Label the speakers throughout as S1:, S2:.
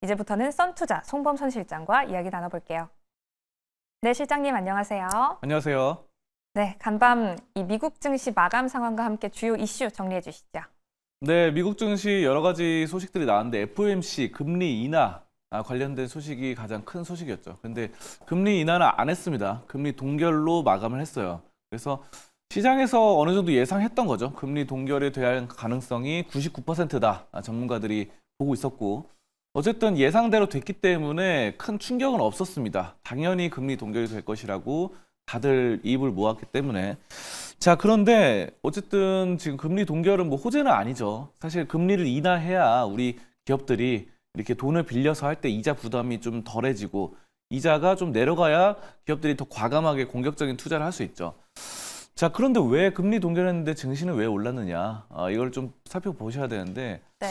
S1: 이제부터는 썬투자 송범선 실장과 이야기 나눠볼게요. 네, 실장님 안녕하세요.
S2: 안녕하세요.
S1: 네, 간밤 이 미국 증시 마감 상황과 함께 주요 이슈 정리해 주시죠.
S2: 네, 미국 증시 여러 가지 소식들이 나왔는데 FOMC 금리 인하 관련된 소식이 가장 큰 소식이었죠. 근데 금리 인하는 안 했습니다. 금리 동결로 마감을 했어요. 그래서 시장에서 어느 정도 예상했던 거죠. 금리 동결에 대한 가능성이 99%다. 전문가들이 보고 있었고 어쨌든 예상대로 됐기 때문에 큰 충격은 없었습니다. 당연히 금리 동결이 될 것이라고 다들 입을 모았기 때문에. 자, 그런데 어쨌든 지금 금리 동결은 뭐 호재는 아니죠. 사실 금리를 인하해야 우리 기업들이 이렇게 돈을 빌려서 할 때 이자 부담이 좀 덜해지고 이자가 좀 내려가야 기업들이 더 과감하게 공격적인 투자를 할 수 있죠. 자, 그런데 왜 금리 동결했는데 증시는 왜 올랐느냐? 이걸 좀 살펴보셔야 되는데
S1: 네.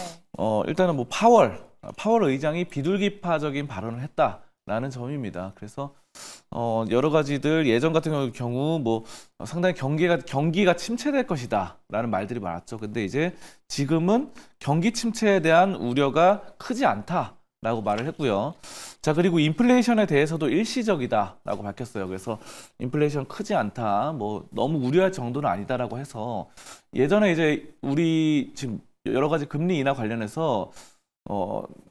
S2: 일단은 뭐 파월 의장이 비둘기파적인 발언을 했다라는 점입니다. 그래서 여러 가지들 예전 같은 경우 뭐 상당히 경기가 침체될 것이다라는 말들이 많았죠. 근데 이제 지금은 경기 침체에 대한 우려가 크지 않다라고 말을 했고요. 자, 그리고 인플레이션에 대해서도 일시적이다라고 밝혔어요. 그래서 인플레이션 크지 않다, 뭐 너무 우려할 정도는 아니다라고 해서 예전에 이제 우리 지금 여러 가지 금리 인하 관련해서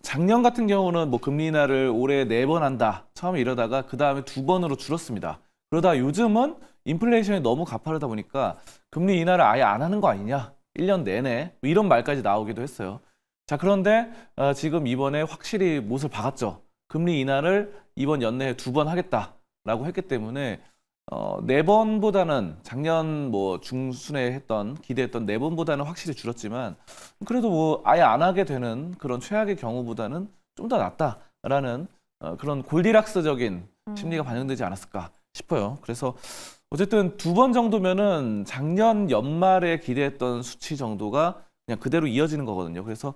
S2: 작년 같은 경우는 뭐 금리 인하를 올해 4번 한다. 처음에 이러다가 그 다음에 2번으로 줄었습니다. 그러다 요즘은 인플레이션이 너무 가파르다 보니까 금리 인하를 아예 안 하는 거 아니냐. 1년 내내 뭐 이런 말까지 나오기도 했어요. 자, 그런데 지금 이번에 확실히 못을 박았죠. 금리 인하를 이번 연내에 2번 하겠다라고 했기 때문에 4번보다는 작년 뭐 중순에 기대했던 4번보다는 확실히 줄었지만 그래도 뭐 아예 안 하게 되는 그런 최악의 경우보다는 좀 더 낫다라는 그런 골디락스적인 심리가 반영되지 않았을까 싶어요. 그래서 어쨌든 2번 정도면은 작년 연말에 기대했던 수치 정도가 그냥 그대로 이어지는 거거든요. 그래서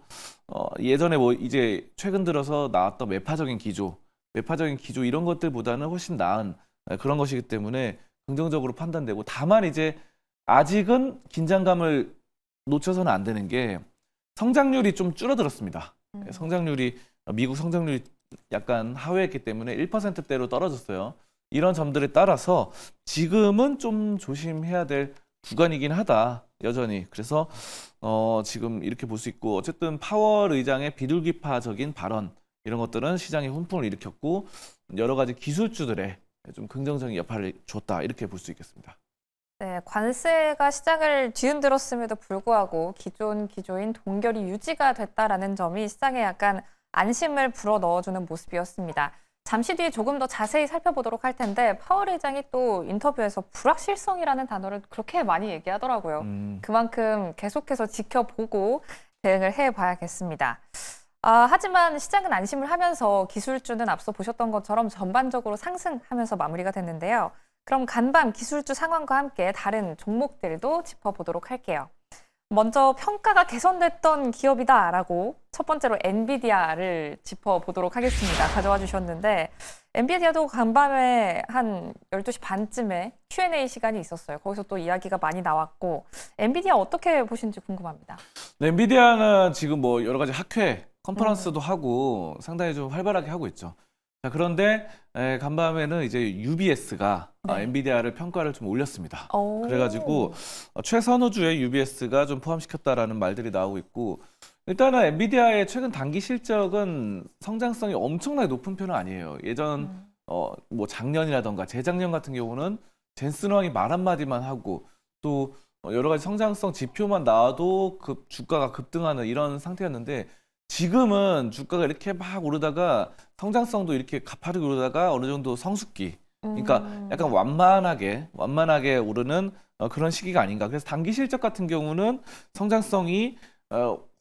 S2: 예전에 뭐 이제 최근 들어서 나왔던 매파적인 기조 이런 것들보다는 훨씬 나은 그런 것이기 때문에 긍정적으로 판단되고, 다만 이제 아직은 긴장감을 놓쳐서는 안 되는 게 성장률이 좀 줄어들었습니다. 미국 성장률이 약간 하회했기 때문에 1%대로 떨어졌어요. 이런 점들에 따라서 지금은 좀 조심해야 될 구간이긴 하다, 여전히. 그래서 지금 이렇게 볼 수 있고, 어쨌든 파월 의장의 비둘기파적인 발언 이런 것들은 시장에 훈풍을 일으켰고 여러 가지 기술주들의 좀 긍정적인 역할을 줬다, 이렇게 볼 수 있겠습니다.
S1: 네, 관세가 시장을 뒤흔들었음에도 불구하고 기조인 동결이 유지가 됐다라는 점이 시장에 약간 안심을 불어넣어주는 모습이었습니다. 잠시 뒤에 조금 더 자세히 살펴보도록 할 텐데 파월 의장이 또 인터뷰에서 불확실성이라는 단어를 그렇게 많이 얘기하더라고요. 그만큼 계속해서 지켜보고 대응을 해봐야겠습니다. 하지만 시장은 안심을 하면서 기술주는 앞서 보셨던 것처럼 전반적으로 상승하면서 마무리가 됐는데요. 그럼 간밤 기술주 상황과 함께 다른 종목들도 짚어보도록 할게요. 먼저 평가가 개선됐던 기업이다라고 첫 번째로 엔비디아를 짚어보도록 하겠습니다. 가져와 주셨는데 엔비디아도 간밤에 한 12시 반쯤에 Q&A 시간이 있었어요. 거기서 또 이야기가 많이 나왔고 엔비디아 어떻게 보시는지 궁금합니다.
S2: 네, 엔비디아는 지금 뭐 여러 가지 학회 컨퍼런스도 하고 상당히 좀 활발하게 하고 있죠. 자, 그런데 간밤에는 이제 UBS가 엔비디아를 평가를 좀 올렸습니다. 그래가지고 최선호주에 UBS가 좀 포함시켰다라는 말들이 나오고 있고, 일단은 엔비디아의 최근 단기 실적은 성장성이 엄청나게 높은 편은 아니에요. 예전 뭐 작년이라던가 재작년 같은 경우는 젠슨 황이 말 한마디만 하고 또 여러 가지 성장성 지표만 나와도 주가가 급등하는 이런 상태였는데, 지금은 주가가 이렇게 막 오르다가 성장성도 이렇게 가파르게 오르다가 어느 정도 성숙기, 그러니까 약간 완만하게 오르는 그런 시기가 아닌가. 그래서 단기 실적 같은 경우는 성장성이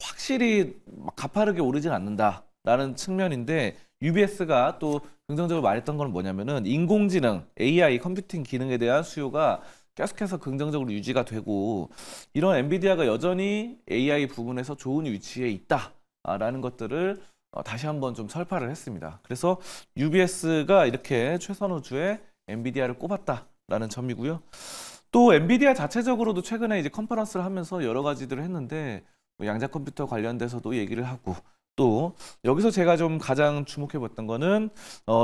S2: 확실히 막 가파르게 오르진 않는다라는 측면인데, UBS가 또 긍정적으로 말했던 건 뭐냐면은 인공지능, AI 컴퓨팅 기능에 대한 수요가 계속해서 긍정적으로 유지가 되고, 이런 엔비디아가 여전히 AI 부분에서 좋은 위치에 있다라는 것들을 다시 한번 좀 설파를 했습니다. 그래서 UBS가 이렇게 최선호주에 엔비디아를 꼽았다라는 점이고요. 또 엔비디아 자체적으로도 최근에 이제 컨퍼런스를 하면서 여러 가지들을 했는데, 뭐 양자 컴퓨터 관련돼서도 얘기를 하고, 또 여기서 제가 좀 가장 주목해봤던 거는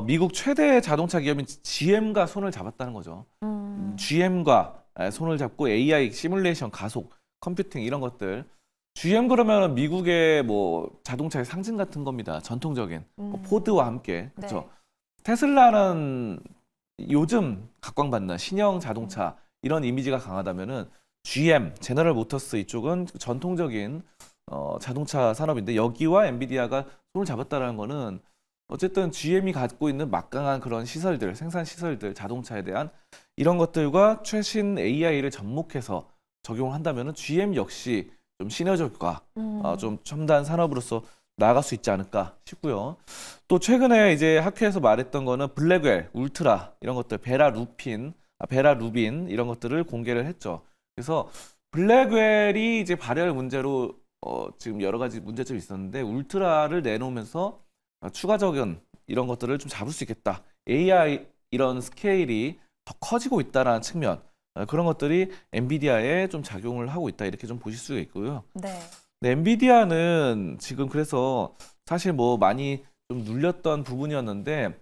S2: 미국 최대 자동차 기업인 GM과 손을 잡았다는 거죠. GM과 손을 잡고 AI 시뮬레이션 가속, 컴퓨팅 이런 것들. GM 그러면 미국의 뭐 자동차의 상징 같은 겁니다. 전통적인 뭐 포드와 함께 그렇죠.
S1: 네.
S2: 테슬라는 요즘 각광받는 신형 자동차 이런 이미지가 강하다면은 GM, 제너럴 모터스 이쪽은 전통적인 자동차 산업인데 여기와 엔비디아가 손을 잡았다는 거는 어쨌든 GM이 갖고 있는 막강한 그런 시설들, 생산 시설들, 자동차에 대한 이런 것들과 최신 AI를 접목해서 적용을 한다면은 GM 역시 좀 시너지과 좀 첨단 산업으로서 나아갈 수 있지 않을까 싶고요. 또 최근에 이제 학회에서 말했던 거는 블랙웰, 울트라 이런 것들, 베라 루빈 이런 것들을 공개를 했죠. 그래서 블랙웰이 이제 발열 문제로 지금 여러 가지 문제점이 있었는데 울트라를 내놓으면서 추가적인 이런 것들을 좀 잡을 수 있겠다. AI 이런 스케일이 더 커지고 있다라는 측면 그런 것들이 엔비디아에 좀 작용을 하고 있다 이렇게 좀 보실 수가 있고요.
S1: 네.
S2: 네, 엔비디아는 지금 그래서 사실 뭐 많이 좀 눌렸던 부분이었는데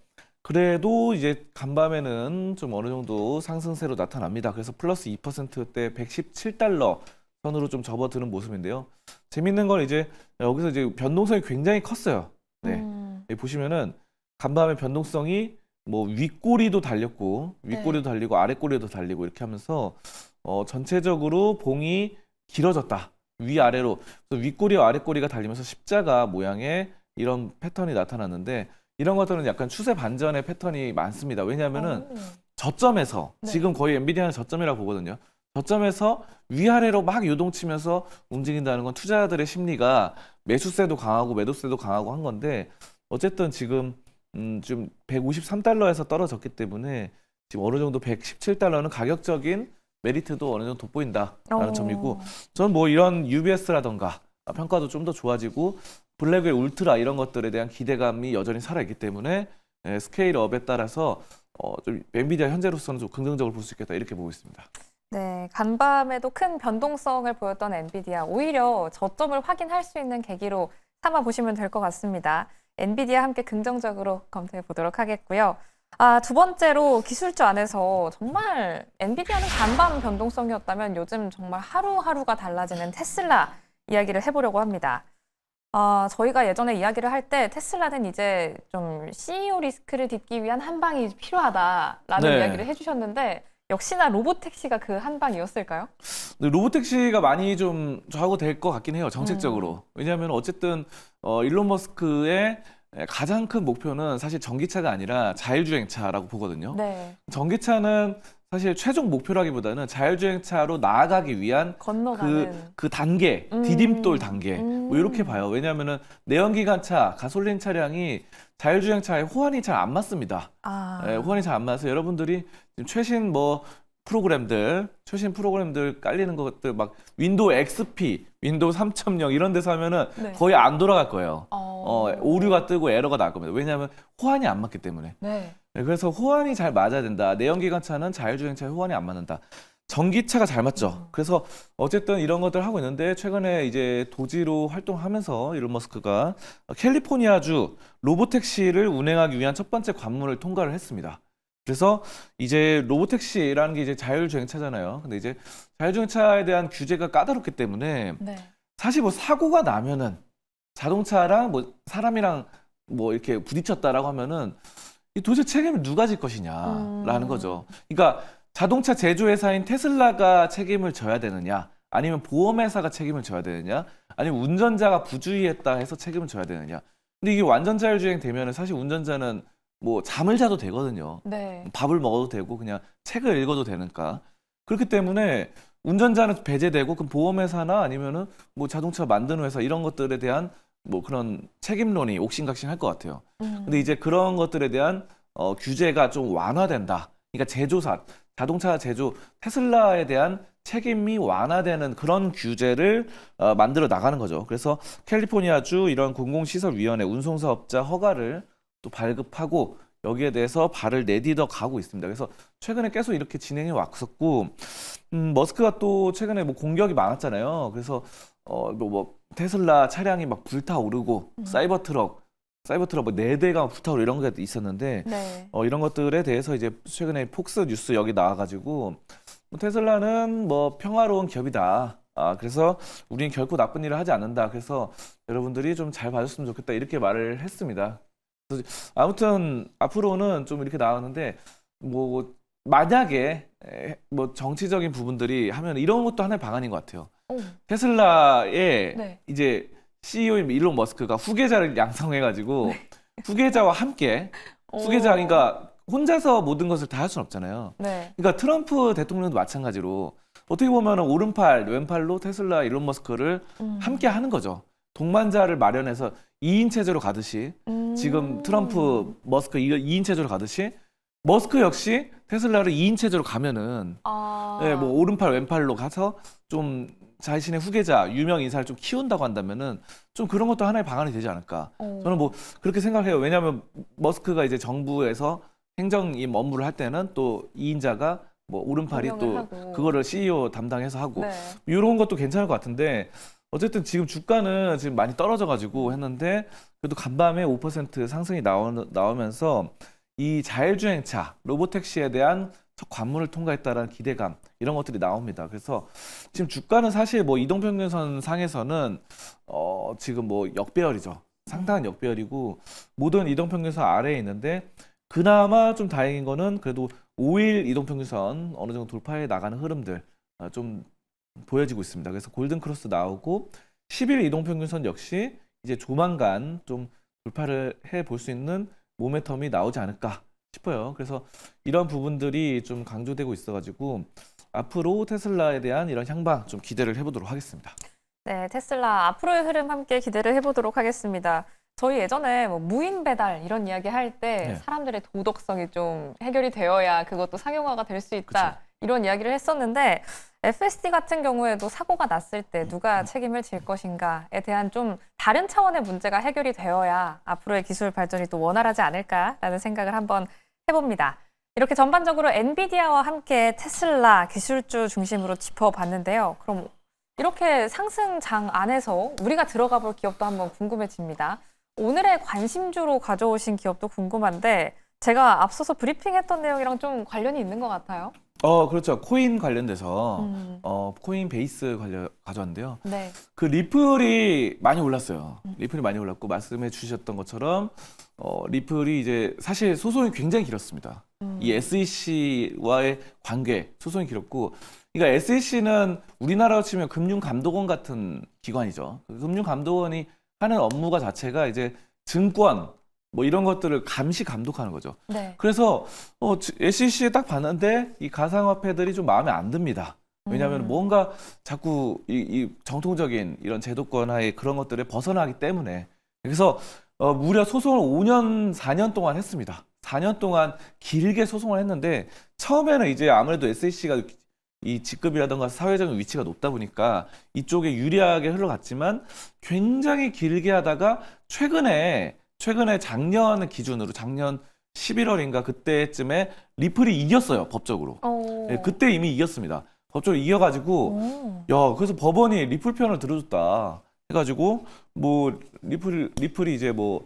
S2: 그래도 이제 간밤에는 좀 어느 정도 상승세로 나타납니다. 그래서 플러스 2%대 117달러 선으로 좀 접어드는 모습인데요. 재밌는 건 이제 여기서 이제 변동성이 굉장히 컸어요. 네, 여기 보시면은 간밤에 변동성이 뭐 윗꼬리도 달렸고 윗꼬리도 달리고 아랫꼬리도 달리고 이렇게 하면서 전체적으로 봉이 길어졌다. 위아래로 윗꼬리와 아랫꼬리가 달리면서 십자가 모양의 이런 패턴이 나타났는데 이런 것들은 약간 추세 반전의 패턴이 많습니다. 왜냐하면은 저점에서
S1: 네.
S2: 지금 거의 엔비디아는 저점이라고 보거든요. 저점에서 위아래로 막 요동치면서 움직인다는 건 투자자들의 심리가 매수세도 강하고 매도세도 강하고 한 건데 어쨌든 지금 좀 153달러에서 떨어졌기 때문에 지금 어느 정도 117달러는 가격적인 메리트도 어느 정도 돋보인다라는 점이고 저는 뭐 이런 UBS라던가 평가도 좀 더 좋아지고 블랙웰 울트라 이런 것들에 대한 기대감이 여전히 살아있기 때문에 스케일업에 따라서 좀 엔비디아 현재로서는 좀 긍정적으로 볼 수 있겠다 이렇게 보고 있습니다.
S1: 네, 간밤에도 큰 변동성을 보였던 엔비디아 오히려 저점을 확인할 수 있는 계기로 삼아 보시면 될 것 같습니다. 엔비디아 함께 긍정적으로 검토해 보도록 하겠고요. 두 번째로 기술주 안에서 정말 엔비디아는 간밤 변동성이었다면 요즘 정말 하루하루가 달라지는 테슬라 이야기를 해보려고 합니다. 저희가 예전에 이야기를 할 때 테슬라는 이제 좀 CEO 리스크를 딛기 위한 한 방이 필요하다라는
S2: 네.
S1: 이야기를 해주셨는데 역시나 로보택시가 그 한 방이었을까요?
S2: 근데 로보택시가 많이 좀 저하고 될 것 같긴 해요, 정책적으로. 왜냐하면 어쨌든 일론 머스크의 가장 큰 목표는 사실 전기차가 아니라 자율주행차라고 보거든요.
S1: 네,
S2: 전기차는 사실 최종 목표라기보다는 자율주행차로 나아가기 위한
S1: 건너가는.
S2: 그 단계, 디딤돌 단계 뭐 이렇게 봐요. 왜냐하면은 내연기관차, 가솔린 차량이 자율주행차에 호환이 잘 안 맞습니다. 호환이 잘 안 맞아서 여러분들이 지금 최신 최신 프로그램들 깔리는 것들 막 윈도우 XP, 윈도우 3.0 이런 데서 하면은
S1: 네.
S2: 거의 안 돌아갈 거예요. 오류가 뜨고 에러가 날 겁니다. 왜냐하면 호환이 안 맞기 때문에.
S1: 네.
S2: 네, 그래서 호환이 잘 맞아야 된다. 내연기관차는 자율주행차에 호환이 안 맞는다. 전기차가 잘 맞죠. 그래서 어쨌든 이런 것들 하고 있는데 최근에 이제 도지로 활동하면서 일론 머스크가 캘리포니아주 로보택시를 운행하기 위한 첫 번째 관문을 통과를 했습니다. 그래서 이제 로보택시라는 게 이제 자율주행차잖아요. 근데 이제 자율주행차에 대한 규제가 까다롭기 때문에
S1: 네.
S2: 사실 뭐 사고가 나면은 자동차랑 뭐 사람이랑 뭐 이렇게 부딪혔다라고 하면은 이 도대체 책임을 누가 질 것이냐라는 거죠. 그러니까 자동차 제조회사인 테슬라가 책임을 져야 되느냐, 아니면 보험회사가 책임을 져야 되느냐, 아니면 운전자가 부주의했다 해서 책임을 져야 되느냐. 근데 이게 완전 자율주행 되면은 사실 운전자는 뭐 잠을 자도 되거든요.
S1: 네.
S2: 밥을 먹어도 되고 그냥 책을 읽어도 되니까. 그렇기 때문에 운전자는 배제되고 그럼 보험회사나 아니면은 뭐 자동차 만드는 회사 이런 것들에 대한 뭐 그런 책임론이 옥신각신 할 것 같아요. 근데 이제 그런 것들에 대한 규제가 좀 완화된다. 그러니까 자동차 제조, 테슬라에 대한 책임이 완화되는 그런 규제를 만들어 나가는 거죠. 그래서 캘리포니아주 이런 공공시설위원회 운송사업자 허가를 또 발급하고 여기에 대해서 발을 내디뎌 가고 있습니다. 그래서 최근에 계속 이렇게 진행해 왔었고, 머스크가 또 최근에 뭐 공격이 많았잖아요. 그래서 뭐 테슬라 차량이 막 불타오르고 사이버트럭 뭐 4대가 불타오르고 이런 게 있었는데
S1: 네.
S2: 이런 것들에 대해서 이제 최근에 폭스 뉴스 여기 나와가지고 뭐 테슬라는 뭐 평화로운 기업이다. 그래서 우리는 결코 나쁜 일을 하지 않는다. 그래서 여러분들이 좀 잘 봐줬으면 좋겠다. 이렇게 말을 했습니다. 그래서 아무튼 앞으로는 좀 이렇게 나왔는데 뭐 만약에 뭐 정치적인 부분들이 하면 이런 것도 하나의 방안인 것 같아요.
S1: 오.
S2: 테슬라의
S1: 네.
S2: 이제 CEO인 일론 머스크가 후계자를 양성해가지고 후계자와 함께 후계자 그러니까 혼자서 모든 것을 다 할 수는 없잖아요.
S1: 네.
S2: 그러니까 트럼프 대통령도 마찬가지로 어떻게 보면 오른팔, 왼팔로 테슬라 일론 머스크를 함께 하는 거죠. 동반자를 마련해서 2인 체제로 가듯이 지금 트럼프, 머스크 2인 체제로 가듯이 머스크 역시 테슬라를 2인 체제로 가면은 네, 뭐 오른팔, 왼팔로 가서 좀 자신의 후계자, 유명 인사를 좀 키운다고 한다면은 좀 그런 것도 하나의 방안이 되지 않을까. 저는 뭐 그렇게 생각해요. 왜냐하면 머스크가 이제 정부에서 행정임 업무를 할 때는 또 2인자가 뭐 오른팔이 또
S1: 하고.
S2: 그거를 CEO 담당해서 하고
S1: 네.
S2: 이런 것도 괜찮을 것 같은데 어쨌든 지금 주가는 지금 많이 떨어져 가지고 했는데 그래도 간밤에 5% 상승이 나오면서 이 자율주행차 로보택시에 대한 첫 관문을 통과했다라는 기대감 이런 것들이 나옵니다. 그래서 지금 주가는 사실 뭐 이동평균선 상에서는 지금 뭐 역배열이죠. 상당한 역배열이고 모든 이동평균선 아래에 있는데 그나마 좀 다행인 거는 그래도 5일 이동평균선 어느 정도 돌파해 나가는 흐름들 좀 보여지고 있습니다. 그래서 골든크로스 나오고 10일 이동평균선 역시 이제 조만간 좀 돌파를 해볼 수 있는 모멘텀이 나오지 않을까 싶어요. 그래서 이런 부분들이 좀 강조되고 있어가지고 앞으로 테슬라에 대한 이런 향방 좀 기대를 해보도록 하겠습니다.
S1: 네, 테슬라 앞으로의 흐름 함께 기대를 해보도록 하겠습니다. 저희 예전에 뭐 무인 배달 이런 이야기 할 때
S2: 네.
S1: 사람들의 도덕성이 좀 해결이 되어야 그것도 상용화가 될 수 있다.
S2: 그쵸.
S1: 이런 이야기를 했었는데 FSD 같은 경우에도 사고가 났을 때 누가 책임을 질 것인가에 대한 좀 다른 차원의 문제가 해결이 되어야 앞으로의 기술 발전이 또 원활하지 않을까라는 생각을 한번 해봅니다. 이렇게 전반적으로 엔비디아와 함께 테슬라 기술주 중심으로 짚어봤는데요. 그럼 이렇게 상승장 안에서 우리가 들어가 볼 기업도 한번 궁금해집니다. 오늘의 관심주로 가져오신 기업도 궁금한데 제가 앞서서 브리핑했던 내용이랑 좀 관련이 있는 것 같아요.
S2: 그렇죠. 코인 관련돼서 코인 베이스 가져왔는데요.
S1: 네.
S2: 그 리플이 많이 올랐어요. 리플이 많이 올랐고 말씀해 주셨던 것처럼 리플이 이제 사실 소송이 굉장히 길었습니다. 이 SEC와의 관계 소송이 길었고, 그러니까 SEC는 우리나라로 치면 금융감독원 같은 기관이죠. 그 금융감독원이 하는 업무가 자체가 이제 증권 뭐 이런 것들을 감시 감독하는 거죠.
S1: 네.
S2: 그래서 SEC에 딱 봤는데 이 가상화폐들이 좀 마음에 안 듭니다. 왜냐하면 뭔가 자꾸 이 정통적인 이런 제도권 하에 그런 것들에 벗어나기 때문에. 그래서 무려 소송을 5년, 4년 동안 했습니다. 4년 동안 길게 소송을 했는데 처음에는 이제 아무래도 SEC가 이 직급이라든가 사회적인 위치가 높다 보니까 이쪽에 유리하게 흘러갔지만 굉장히 길게 하다가 최근에 작년 기준으로 작년 11월인가 그때쯤에 리플이 이겼어요, 법적으로. 네, 그때 이미 이겼습니다. 법적으로 이겨가지고 그래서 법원이 리플 편을 들어줬다 해가지고 뭐 리플이 이제 뭐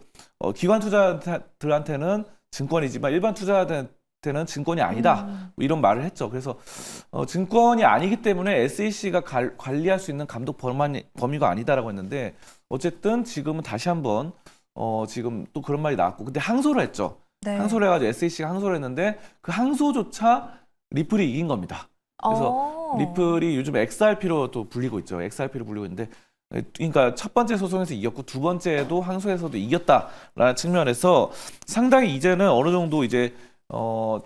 S2: 기관 투자들한테는 증권이지만 일반 투자한테는 증권이 아니다 뭐 이런 말을 했죠. 그래서 증권이 아니기 때문에 SEC가 관리할 수 있는 감독 범위가 아니다라고 했는데 어쨌든 지금은 다시 한번 지금 또 그런 말이 나왔고 근데 항소를 했죠.
S1: 네.
S2: 항소를 해가지고 SEC가 항소를 했는데 그 항소조차 리플이 이긴 겁니다. 그래서 리플이 요즘 XRP로 또 불리고 있죠. XRP로 불리고 있는데 그러니까 첫 번째 소송에서 이겼고 두 번째도 항소에서도 이겼다라는 측면에서 상당히 이제는 어느 정도 이제 뭐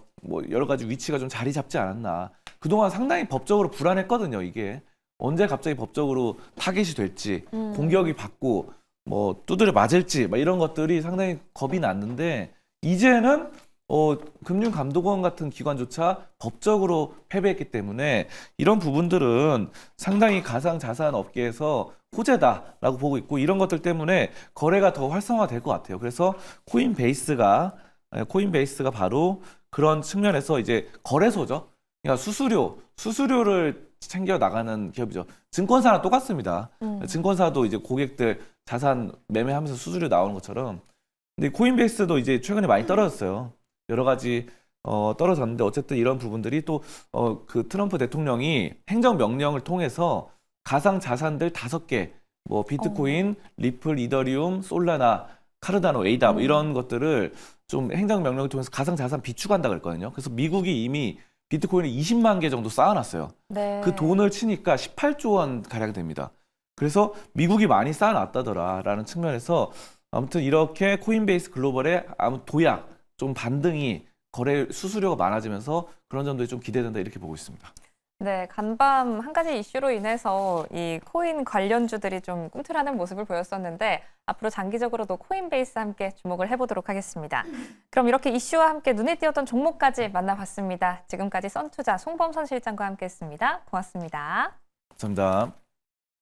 S2: 여러 가지 위치가 좀 자리 잡지 않았나. 그동안 상당히 법적으로 불안했거든요. 이게 언제 갑자기 법적으로 타겟이 될지 공격이 받고 뭐 두드려 맞을지 막 이런 것들이 상당히 겁이 났는데 이제는 금융감독원 같은 기관조차 법적으로 패배했기 때문에 이런 부분들은 상당히 가상자산 업계에서 호재다라고 보고 있고 이런 것들 때문에 거래가 더 활성화될 것 같아요. 그래서 코인베이스가 바로 그런 측면에서 이제 거래소죠. 그러니까 수수료를 챙겨 나가는 기업이죠. 증권사랑 똑같습니다.
S1: 음.
S2: 증권사도 이제 고객들 자산 매매하면서 수수료 나오는 것처럼. 근데 코인베이스도 이제 최근에 많이 떨어졌어요. 여러 가지 떨어졌는데 어쨌든 이런 부분들이 또 그 트럼프 대통령이 행정 명령을 통해서 가상 자산들 5개, 뭐 비트코인, 리플, 이더리움, 솔라나, 카르다노, 에이다 뭐 이런 것들을 좀 행정 명령을 통해서 가상 자산 비축한다 그랬거든요. 그래서 미국이 이미 비트코인을 20만 개 정도 쌓아놨어요.
S1: 네.
S2: 그 돈을 치니까 18조 원 가량 됩니다. 그래서 미국이 많이 쌓아놨다더라라는 측면에서 아무튼 이렇게 코인베이스 글로벌의 도약, 좀 반등이 거래 수수료가 많아지면서 그런 점들이 좀 기대된다 이렇게 보고 있습니다.
S1: 네, 간밤 한 가지 이슈로 인해서 이 코인 관련주들이 좀 꿈틀하는 모습을 보였었는데 앞으로 장기적으로도 코인베이스 함께 주목을 해보도록 하겠습니다. 그럼 이렇게 이슈와 함께 눈에 띄었던 종목까지 만나봤습니다. 지금까지 썬투자 송범선 실장과 함께했습니다. 고맙습니다.
S2: 감사합니다.